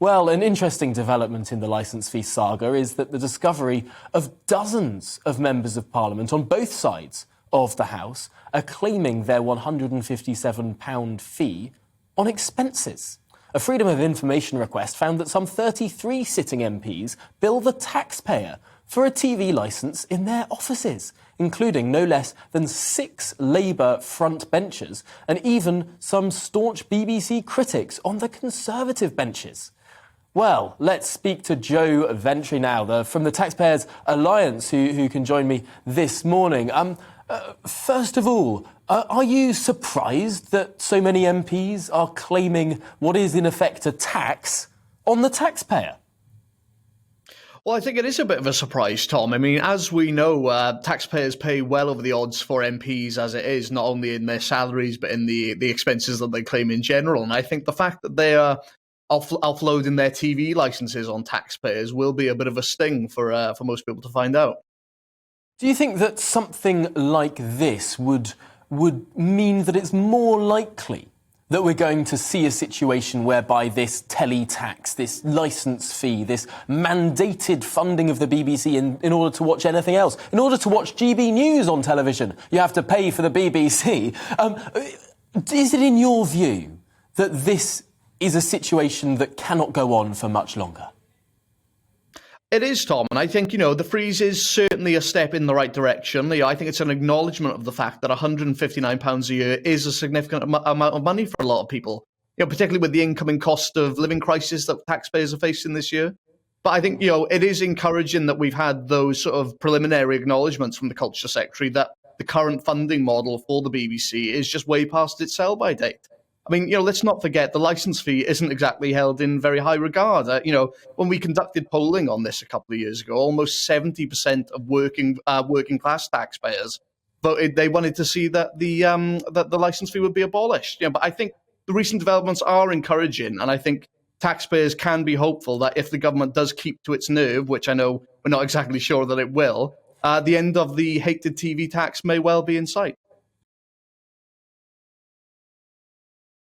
Well, an interesting development in the licence fee saga is that the discovery of dozens of members of Parliament on both sides of the House are claiming their £157 fee on expenses. A Freedom of Information request found that some 33 sitting MPs bill the taxpayer for a TV licence in their offices, including no less than 6 Labour frontbenchers and even some staunch BBC critics on the Conservative benches. Well, let's speak to Joe Ventry now, from the Taxpayers Alliance, who can join me this morning. First of all, are you surprised that so many MPs are claiming what is in effect a tax on the taxpayer? Well, I think it is a bit of a surprise, Tom. I mean, as we know, taxpayers pay well over the odds for MPs as it is, not only in their salaries, but in the expenses that they claim in general. And I think the fact that they are offloading their TV licenses on taxpayers will be a bit of a sting for most people to find out. Do you think that something like this would mean that it's more likely that we're going to see a situation whereby this teletax, this licence fee, this mandated funding of the BBC in order to watch anything else, in order to watch GBNews on television, you have to pay for the BBC? Is it in your view that this is a situation that cannot go on for much longer? It is, Tom, and I think, the freeze is certainly a step in the right direction. I think it's an acknowledgement of the fact that £159 a year is a significant amount of money for a lot of people, particularly with the incoming cost of living crisis that taxpayers are facing this year. But I think, it is encouraging that we've had those sort of preliminary acknowledgements from the Culture Secretary that the current funding model for the BBC is just way past its sell-by date. I mean, let's not forget the licence fee isn't exactly held in very high regard. When we conducted polling on this a couple of years ago, almost 70% of working class taxpayers voted they wanted to see that the licence fee would be abolished. But I think the recent developments are encouraging, and I think taxpayers can be hopeful that if the government does keep to its nerve, which I know we're not exactly sure that it will, the end of the hated TV tax may well be in sight.